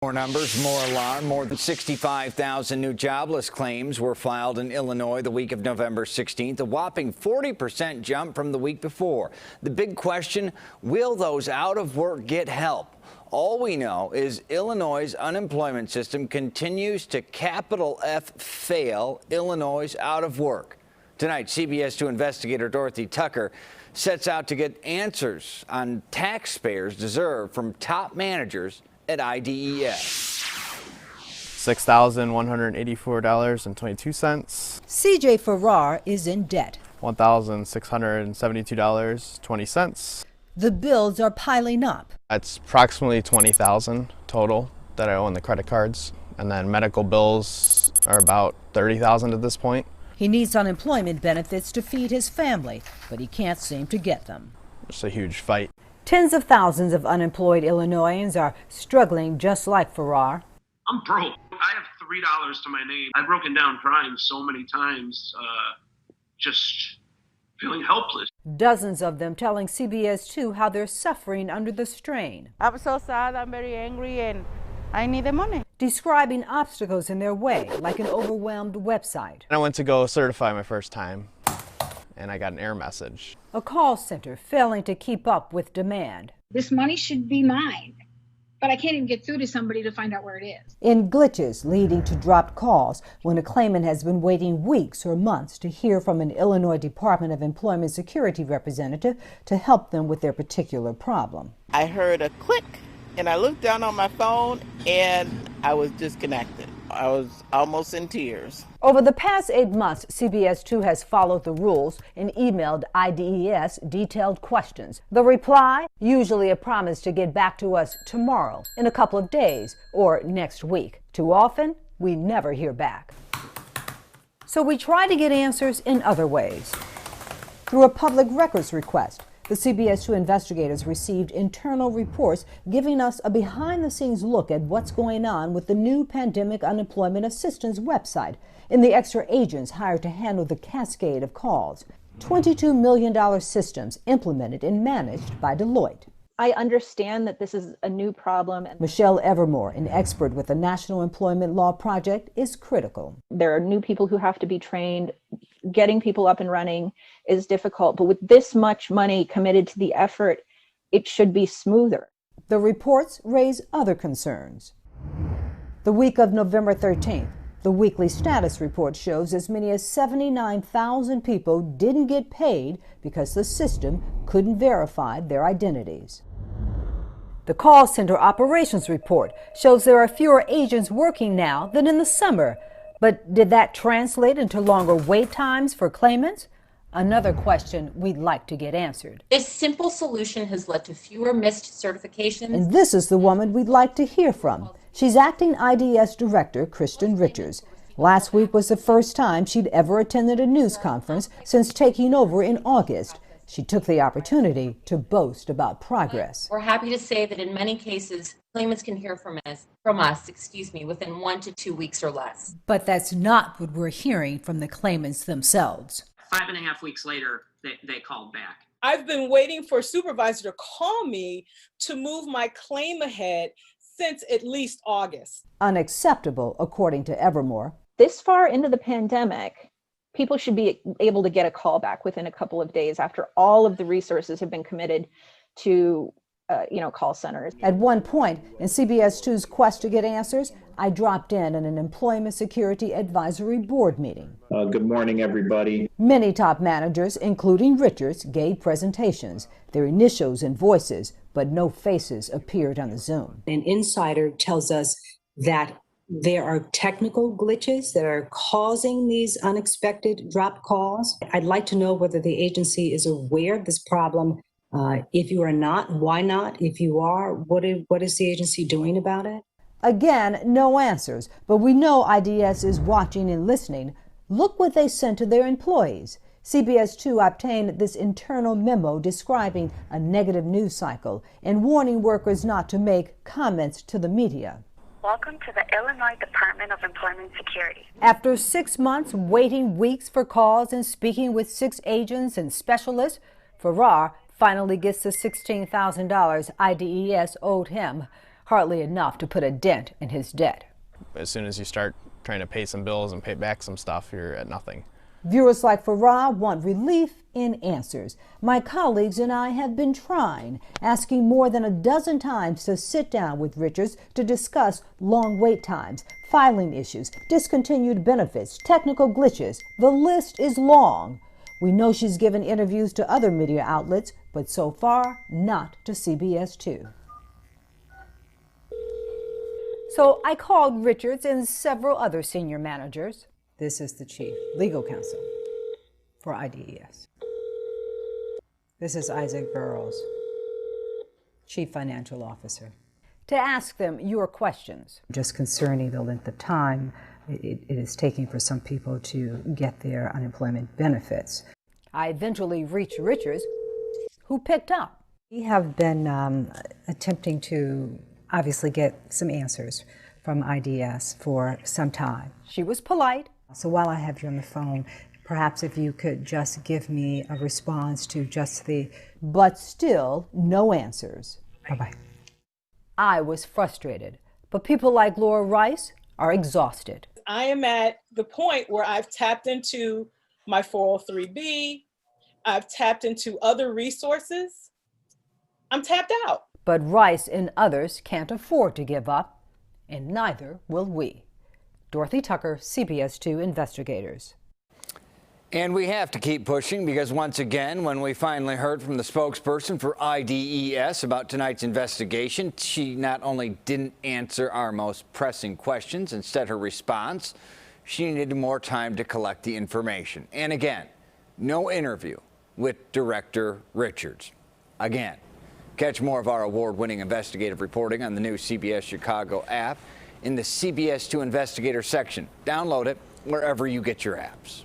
More numbers, more alarm. More than 65,000 new jobless claims were filed in Illinois the week of November 16th, a whopping 40% jump from the week before. The big question, will those out of work get help? All we know is Illinois' unemployment system continues to capital F fail Illinois out of work. Tonight, CBS 2 investigator Dorothy Tucker sets out to get answers on taxpayers deserve from top managers at IDES. $6,184.22. CJ Farrar is in debt. $1,672.20. The bills are piling up. That's approximately $20,000 total that I owe on the credit cards. And then medical bills are about $30,000 at this point. He needs unemployment benefits to feed his family, but he can't seem to get them. It's a huge fight. Tens of thousands of unemployed Illinoisans are struggling just like Farrar. I'm broke. I have $3 to my name. I've broken down crying so many times, just feeling helpless. Dozens of them telling CBS 2 how they're suffering under the strain. I'm so sad, I'm very angry, and I need the money. Describing obstacles in their way, like an overwhelmed website. I went to go certify my first time, and I got an error message. A call center failing to keep up with demand. This money should be mine, but I can't even get through to somebody to find out where it is. In glitches leading to dropped calls when a claimant has been waiting weeks or months to hear from an Illinois Department of Employment Security representative to help them with their particular problem. I heard a click and I looked down on my phone and I was disconnected. I was almost in tears. Over the past 8 months, CBS 2 has followed the rules and emailed IDES detailed questions. The reply, usually a promise to get back to us tomorrow, in a couple of days, or next week. Too often, we never hear back. So we try to get answers in other ways. Through a public records request, the CBS 2 investigators received internal reports giving us a behind-the-scenes look at what's going on with the new Pandemic Unemployment Assistance website and the extra agents hired to handle the cascade of calls. $22 million systems implemented and managed by Deloitte. I understand that this is a new problem. Michelle Evermore, an expert with the National Employment Law Project, is critical. There are new people who have to be trained. Getting people up and running is difficult, but with this much money committed to the effort, it should be smoother. The reports raise other concerns. The week of November 13th, the weekly status report shows as many as 79,000 people didn't get paid because the system couldn't verify their identities. The call center operations report shows there are fewer agents working now than in the summer. But did that translate into longer wait times for claimants? Another question we'd like to get answered. This simple solution has led to fewer missed certifications. And this is the woman we'd like to hear from. She's acting IDES Director Kristen Richards. Last week was the first time she'd ever attended a news conference since taking over in August. She took the opportunity to boast about progress. We're happy to say that in many cases, claimants can hear from us, within 1 to 2 weeks or less. But that's not what we're hearing from the claimants themselves. 5.5 weeks later, they called back. I've been waiting for a supervisor to call me to move my claim ahead since at least August. Unacceptable, according to Evermore. This far into the pandemic, people should be able to get a call back within a couple of days after all of the resources have been committed to call centers. At one point in CBS 2's quest to get answers, I dropped in at an Employment Security Advisory Board meeting. Good morning, everybody. Many top managers, including Richards, gave presentations, their initials and voices, but no faces appeared on the Zoom. An insider tells us that there are technical glitches that are causing these unexpected drop calls. I'd like to know whether the agency is aware of this problem. If you are not, why not? If you are, what is the agency doing about it? Again, no answers, but we know IDES is watching and listening. Look what they sent to their employees. CBS 2 obtained this internal memo describing a negative news cycle and warning workers not to make comments to the media. Welcome to the Illinois Department of Employment Security. After 6 months waiting weeks for calls and speaking with 6 agents and specialists, Farrar finally gets the $16,000 IDES owed him. hardly enough to put a dent in his debt. As soon as you start trying to pay some bills and pay back some stuff, you're at nothing. Viewers like Farah want relief in answers. My colleagues and I have been trying, asking more than a dozen times to sit down with Richards to discuss long wait times, filing issues, discontinued benefits, technical glitches. The list is long. We know she's given interviews to other media outlets, but so far, not to CBS 2. So I called Richards and several other senior managers. This is the chief legal counsel for IDES. This is Isaac Burrows, chief financial officer. To ask them your questions. Just concerning the length of time it is taking for some people to get their unemployment benefits. I eventually reached Richards, who picked up. We have been attempting to obviously get some answers from IDES for some time. She was polite. So while I have you on the phone, perhaps if you could just give me a response to just the, but still no answers. Bye-bye. I was frustrated, but people like Laura Rice are exhausted. I am at the point where I've tapped into my 403B, I've tapped into other resources. I'm tapped out. But Rice and others can't afford to give up, and neither will we. Dorothy Tucker, CBS 2 Investigators. And we have to keep pushing because once again, when we finally heard from the spokesperson for IDES about tonight's investigation, she not only didn't answer our most pressing questions. Instead, her response, she needed more time to collect the information. And again, no interview with Director Richards. Again, catch more of our award-winning investigative reporting on the new CBS Chicago app in the CBS 2 Investigator section. Download it wherever you get your apps.